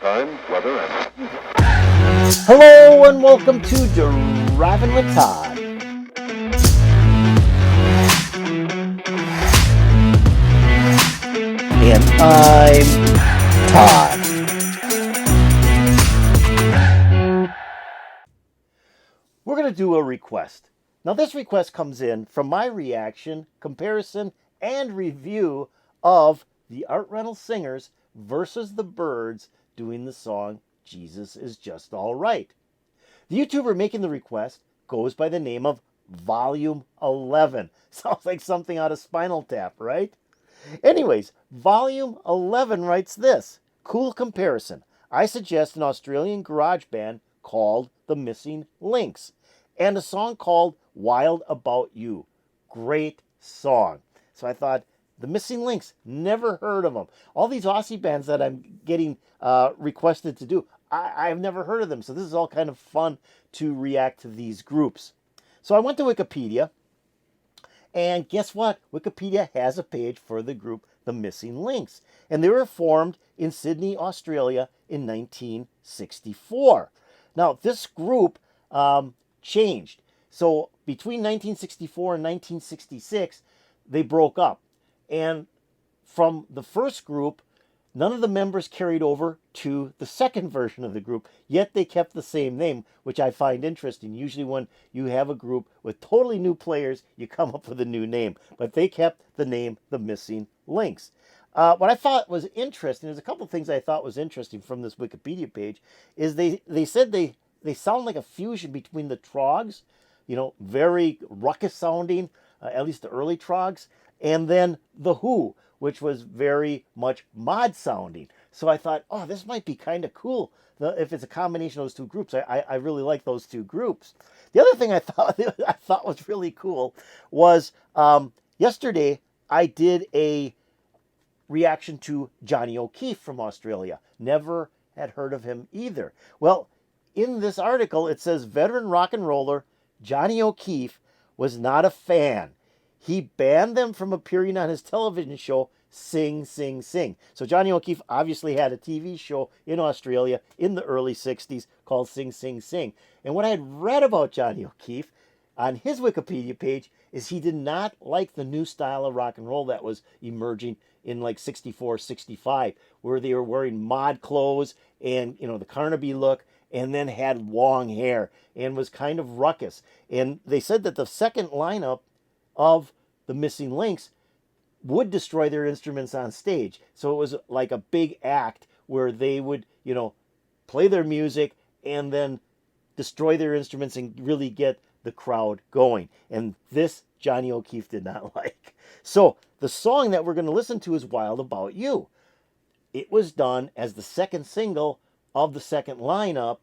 time, weather, and... Hello and welcome to Driving with Todd. And I'm Todd. We're going to do a request. Now this request comes in from my reaction, comparison, and review of the Art Rental Singers versus the Byrds doing the song Jesus Is Just Alright. The YouTuber making the request goes by the name of Volume 11. Sounds like something out of Spinal Tap, right? Anyways, Volume 11 writes this. Cool comparison. I suggest an Australian garage band called The Missing Links and a song called Wild About You. Great song. So I thought, The Missing Links, never heard of them. All these Aussie bands that I'm getting requested to do, I've never heard of them. So this is all kind of fun to react to these groups. So I went to Wikipedia, and guess what? Wikipedia has a page for the group The Missing Links. And they were formed in Sydney, Australia in 1964. Now, this group changed. So between 1964 and 1966, they broke up. And from the first group, none of the members carried over to the second version of the group, yet they kept the same name, which I find interesting. Usually when you have a group with totally new players, you come up with a new name. But they kept the name The Missing Links. What I thought was interesting, there's a couple things I thought was interesting from this Wikipedia page, is they said they sound like a fusion between the Troggs, very ruckus sounding, at least the early Troggs, and then the Who, which was very much mod sounding. So I thought, oh, this might be kind of cool if it's a combination of those two groups. I really like those two groups. The other thing I thought was really cool was yesterday I did a reaction to Johnny O'Keefe from Australia. Never had heard of him either. Well, in this article it says veteran rock and roller Johnny O'Keefe was not a fan. He banned them from appearing on his television show, Sing, Sing, Sing. So Johnny O'Keefe obviously had a TV show in Australia in the early 60s called Sing, Sing, Sing. And what I had read about Johnny O'Keefe on his Wikipedia page is he did not like the new style of rock and roll that was emerging in like 64, 65, where they were wearing mod clothes and, the Carnaby look, and then had long hair and was kind of ruckus. And they said that the second lineup of The Missing Links would destroy their instruments on stage. So it was like a big act where they would, play their music and then destroy their instruments and really get the crowd going. And this Johnny O'Keefe did not like. So the song that we're going to listen to is Wild About You. It was done as the second single of the second lineup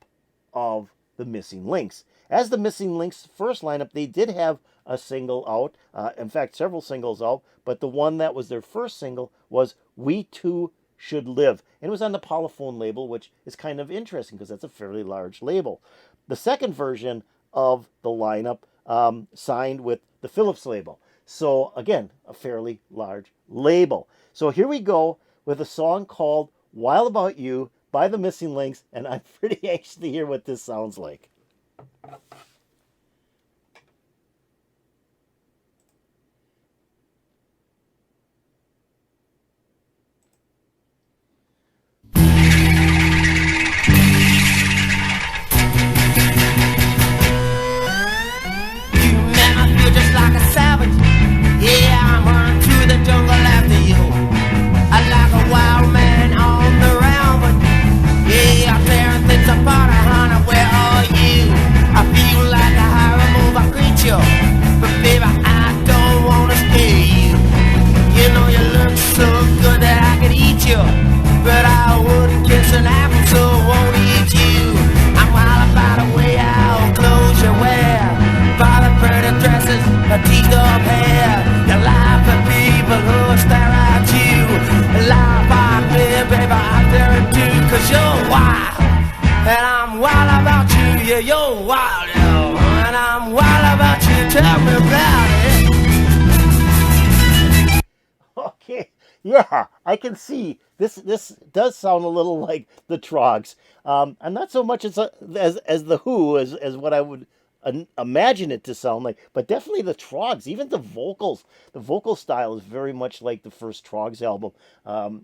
of The Missing Links. As The Missing Links' first lineup, they did have a single out, in fact, several singles out, but the one that was their first single was We Too Should Live. And it was on the Polyphone label, which is kind of interesting because that's a fairly large label. The second version of the lineup signed with the Philips label. So, again, a fairly large label. So here we go with a song called Wild About You by The Missing Links, and I'm pretty anxious to hear what this sounds like. But I wouldn't kiss an apple, so I won't eat you. I'm wild about the way I'll clothes you wear, by the pretty dresses, the teeth up hair. You laugh at people who stare at you. Laugh at me, baby, out there too, cause you're wild. And I'm wild about you, yeah, you're wild, yo. And I'm wild about you, tell me about it. Okay, Yeah, I can see this. This does sound a little like the Troggs, and not so much as the Who as what I would imagine it to sound like, but definitely the Troggs. Even the vocal style is very much like the first Troggs album.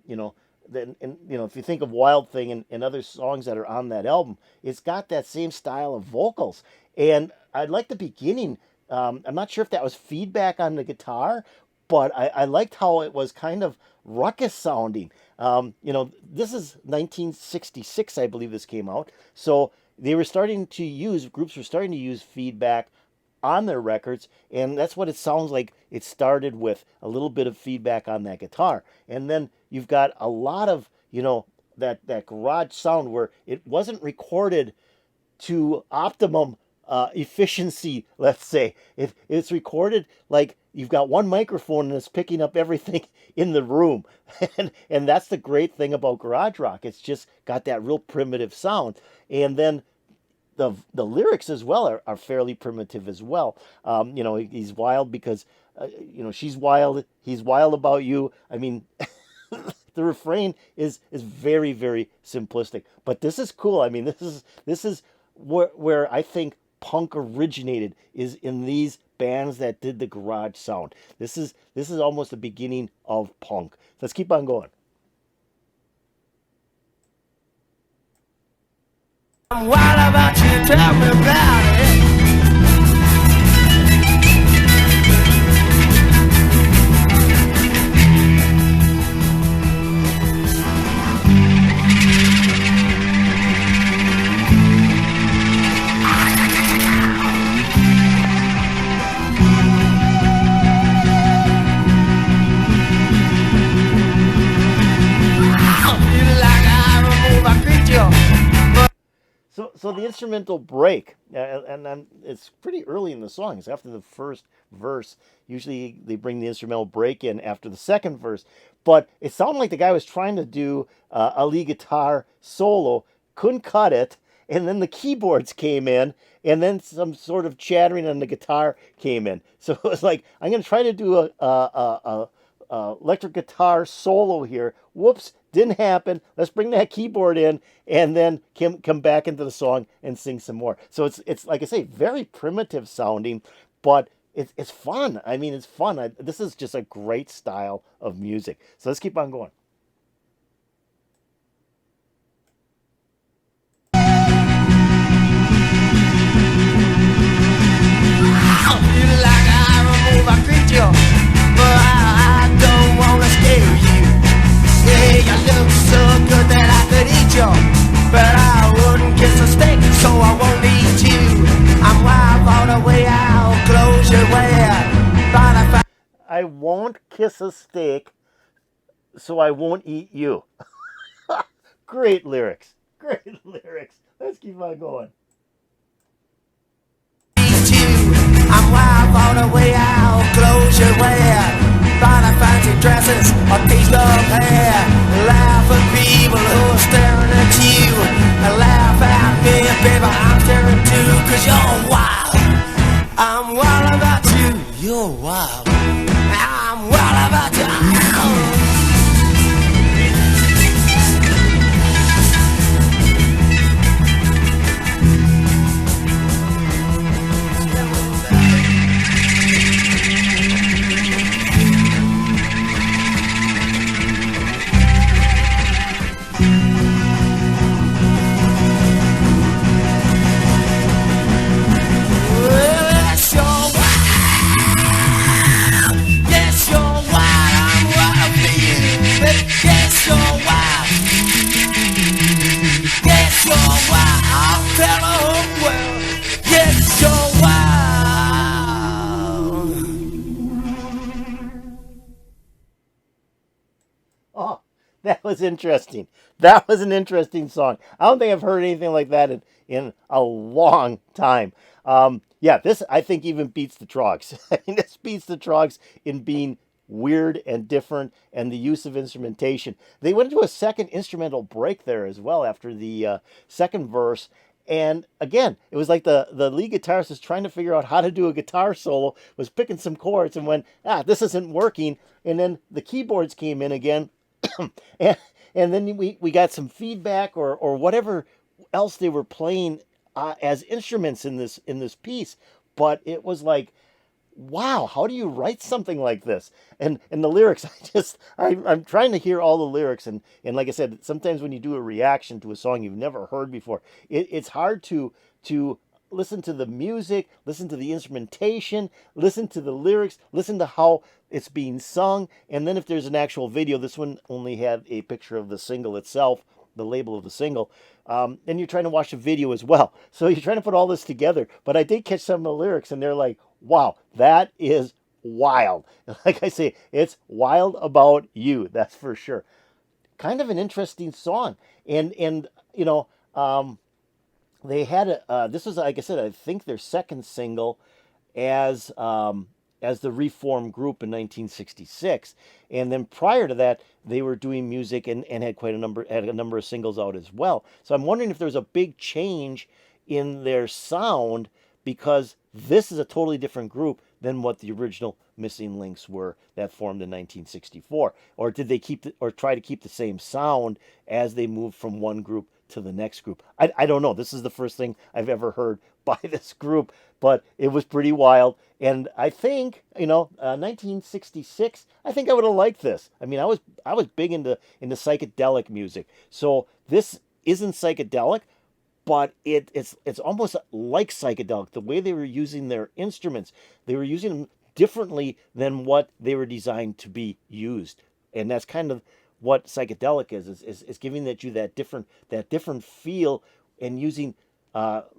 You know, then and you know if you think of Wild Thing and other songs that are on that album, it's got that same style of vocals. And I like the beginning. I'm not sure if that was feedback on the guitar, but I liked how it was kind of ruckus sounding. You know, this is 1966, I believe this came out. So they were starting to use, groups were starting to use feedback on their records, and that's what it sounds like. It started with a little bit of feedback on that guitar, and then you've got a lot of, you know, that garage sound where it wasn't recorded to optimum efficiency, let's say. It's recorded like you've got one microphone and it's picking up everything in the room. And that's the great thing about garage rock. It's just got that real primitive sound. And then the lyrics as well are fairly primitive as well. You know, he's wild because, you know, she's wild, he's wild about you. I mean, the refrain is very very simplistic, but this is cool. I mean, this is where I think punk originated, is in these bands that did the garage sound. This is almost the beginning of punk. Let's keep on going. I'm wild about you, tell me about it. I feel like I remove a creature. So the instrumental break, and it's pretty early in the song. It's after the first verse. Usually they bring the instrumental break in after the second verse, but it sounded like the guy was trying to do a lead guitar solo, couldn't cut it, and then the keyboards came in, and then some sort of chattering on the guitar came in. So it was like, I'm going to try to do a electric guitar solo here. Whoops, didn't happen. Let's bring that keyboard in, and then come back into the song and sing some more. So it's like I say, very primitive sounding, but it's fun. I mean, it's fun. This is just a great style of music. So let's keep on going. I feel like I remove a creature, but I don't wanna scare you. Yeah, you look so good that I could eat you, but I wouldn't kiss a steak, so I won't eat you. I'm wild all the way out, close your wear. But I find I won't kiss a steak, so I won't eat you. Great lyrics. Great lyrics. Let's keep on going. you. I'm wild all the way out, close your wear. Buy the fancy dresses, a piece of hair. Laugh at people who are staring at you. And laugh at me, baby, I'm staring too. Cause you're wild. I'm wild about you. You're wild. I'm wild about you. Yes, you're wild. Yes, you're wild. I'm wild for you. Yes, you're wild. Yes, you're wild. I'll tell the whole world. Yes, you're wild. Oh, that was interesting. That was an interesting song. I don't think I've heard anything like that in a long time. Yeah, this I think even beats the Troggs. I mean, this beats the Troggs in being weird and different, and the use of instrumentation. They went into a second instrumental break there as well after the second verse, And again, it was like the lead guitarist was trying to figure out how to do a guitar solo, was picking some chords, and when this isn't working, and then the keyboards came in again, and and then we got some feedback or whatever else they were playing as instruments in this piece, but it was like, wow, how do you write something like this? And the lyrics, I'm trying to hear all the lyrics, and like I said, sometimes when you do a reaction to a song you've never heard before, it's hard to listen to the music, listen to the instrumentation, listen to the lyrics, listen to how it's being sung, and then if there's an actual video, this one only had a picture of the single itself, the label of the single, and you're trying to watch the video as well. So you're trying to put all this together. But I did catch some of the lyrics, and they're like, wow, that is wild. Like I say, it's wild about you, that's for sure. Kind of an interesting song. And you know, they had this was, like I said, I think their second single as as the Reform group in 1966, and then prior to that, they were doing music and had a number of singles out as well. So I'm wondering if there's a big change in their sound because this is a totally different group than what the original Missing Links were that formed in 1964, or did they or try to keep the same sound as they moved from one group to the next group? I don't know. This is the first thing I've ever heard by this group, but it was pretty wild. And I think, 1966, I think I would have liked this. I mean, I was big into psychedelic music. So this isn't psychedelic, but it's almost like psychedelic. The way they were using their instruments, they were using them differently than what they were designed to be used. And that's kind of what psychedelic is giving that different feel and using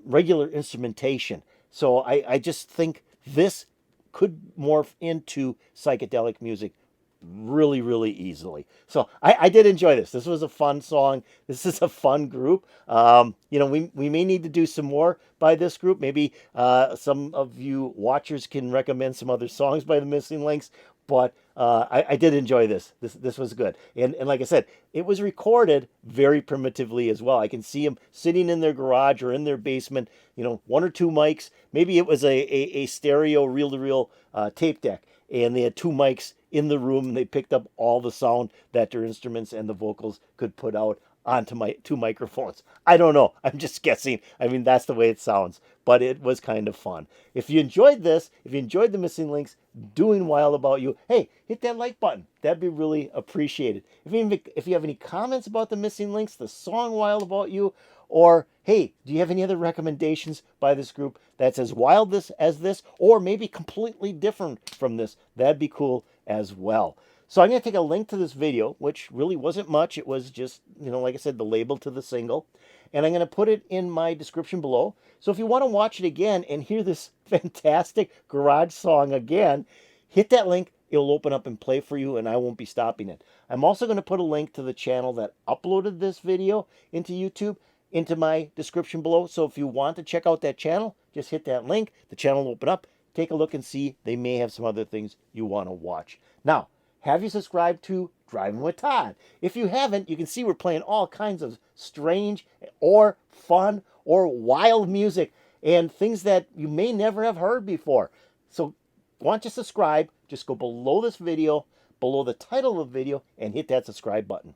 regular instrumentation. So I just think this could morph into psychedelic music really, really easily. So I did enjoy this. This was a fun song. This is a fun group. We may need to do some more by this group. Maybe some of you watchers can recommend some other songs by the Missing Links. But I did enjoy this. This was good. And like I said, it was recorded very primitively as well. I can see them sitting in their garage or in their basement, one or two mics. Maybe it was a stereo reel-to-reel tape deck, and they had two mics in the room, and they picked up all the sound that their instruments and the vocals could put out onto my two microphones. I don't know. I'm just guessing. I mean, that's the way it sounds, but it was kind of fun. If you enjoyed this, if you enjoyed the Missing Links doing Wild About You, hey, hit that like button. That'd be really appreciated. If you have any comments about the Missing Links, the song Wild About You, or hey, do you have any other recommendations by this group that's as wild as this, or maybe completely different from this? That'd be cool as well. So I'm going to take a link to this video, which really wasn't much. It was just, like I said, the label to the single. And I'm going to put it in my description below. So if you want to watch it again and hear this fantastic garage song again, hit that link. It'll open up and play for you, and I won't be stopping it. I'm also going to put a link to the channel that uploaded this video into YouTube into my description below. So if you want to check out that channel, just hit that link. The channel will open up. Take a look and see. They may have some other things you want to watch. Now, have you subscribed to Driving with Todd? If you haven't, you can see we're playing all kinds of strange or fun or wild music and things that you may never have heard before. So why don't you subscribe? Just go below this video, below the title of the video, and hit that subscribe button.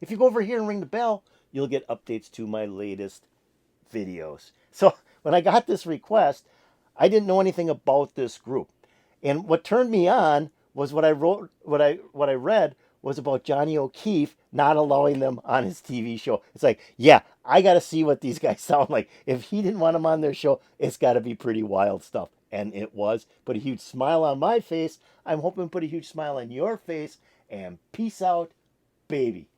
If you go over here and ring the bell, you'll get updates to my latest videos. So when I got this request, I didn't know anything about this group. And what turned me on was what I read was about Johnny O'Keefe not allowing them on his TV show. It's like, yeah, I got to see what these guys sound like. If he didn't want them on their show, it's got to be pretty wild stuff. And it was. Put a huge smile on my face. I'm hoping to put a huge smile on your face. And peace out, baby.